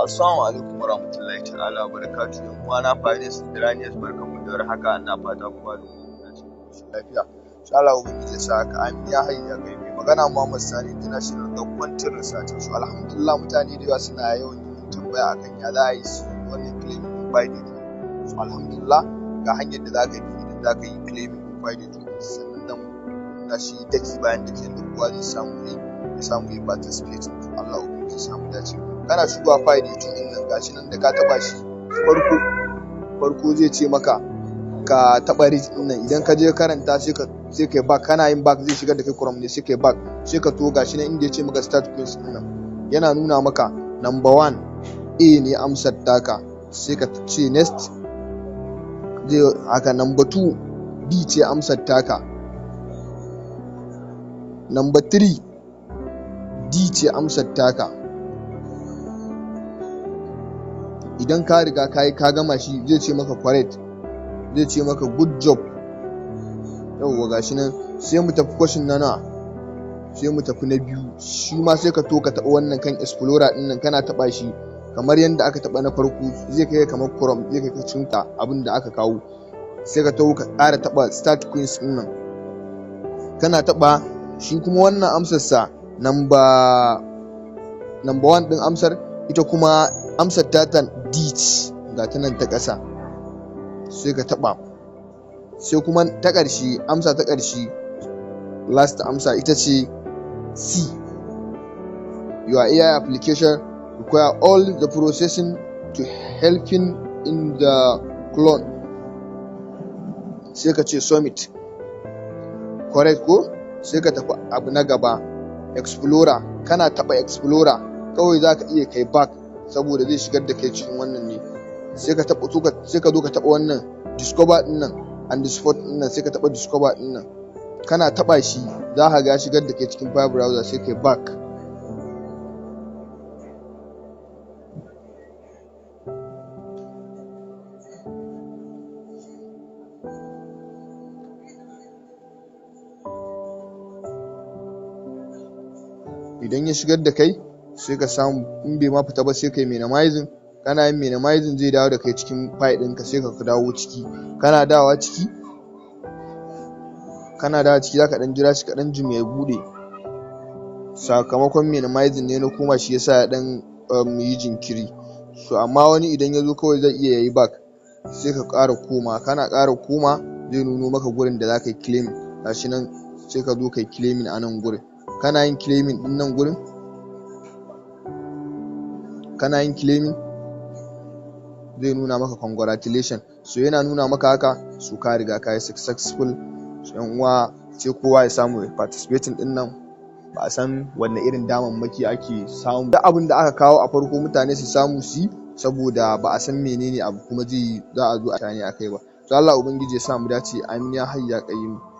Assalamu alaikum warahmatullahi ta'ala wabarakatuh. Yan uwana Faris Iranians barkanmu da warhaka, ina fata kuma da kuna cikin koshin lafiya. Insha Allah ubangiji ya sa ka amin ya hayya kai mai magana Muhammad Sani International da kwantin research. So alhamdulillah mutane da yawa suna yawan yin tambaya akan ya za a yi su wannan claiming provided. So alhamdulillah ga hanyar da za ka bi idan za ka yi claiming provided, sannan da na shi daki bayan daki da kowa zai samu yi participate. Allah ubangiji ya samu dace. Kana shigowa PI2DAY din nan gashi nan da ka taba shi farko zai ce maka ka taba read din nan, idan ka je karanta sai kai back, kana yin back zai shigar da kai Chrome ne, sai kai back sai ka to gashi nan inda ya ce maka start quiz din nan yana nuna maka number 1 A ne amsar taka, sai ka ce next, zai haka number 2 B ce amsar taka, number 3 D ce amsar taka. Idan ka riga ka gama shi zai ce maka correct, zai ce maka good job. Yawwa gashi nan sai mu tafi question na nawa, sai mu tafi na biyu. Shi ma sai ka to ka taɓa wannan kan explorer din nan, kana taɓa shi kamar yadda aka taɓa na farko zai kai kamar Chrome, zai kai cinta abin da aka kawo, sai ka to ka ƙara taɓa start quiz din nan, kana taɓa shi kuma wannan amsar sa number 1 din amsar, ita kuma amsar tatan D ga ta nan ta ƙasa, sai ka taɓa. Sai kuma ta ƙarshe, amsa ta ƙarshe last amsa ita ce C. Your AI application require all the processing to helping in the clone. Sai ka ce submit. Correct ko? Sai ka tafi abu na gaba, explorer. Kana taɓa explorer kawai za ka iya kai back saboda zai shigar da kai cikin wannan ne. Sai ka zo ka taɓa wannan discover din nan and spot din nan, sai ka taɓa discover din nan, kana taɓa shi za ka ga shigar da kai cikin file browser, sai kai back. Idan ya shigar da kai sai ka samu, in bai ma fita ba sai kai minimizing. Kana yin minimizing zai dawo da kai cikin file ɗinka, sai ka dawo ciki. Kana dawowa ciki zaka dan jira shi kaɗan jim ya bude. Sakamakon minimizing ne na koma, shi yasa ya dan yi jinkiri. So amma wani idan ya zo kawai zai iya yayi back, sai ka ƙara koma. Kana ƙara koma zai nuno maka gurin da zaka yi claiming, gashi nan sai ka zo kai claiming a nan gurin. Kana yin claiming din nan gurin, kana yin claiming zai nuna maka congratulation. So yana nuna maka haka, so ka riga ka yi successful. So yan uwa sai kowa ya samu participating din nan. Ba a san wanne irin damammaki ake samu, duk abin da aka kawo a farko mutane su samu su, saboda ba a san menene abu kuma za a zo a tane akai ba. So Allah ubangiji ya sa mu dace, amin ya hayya qayyim.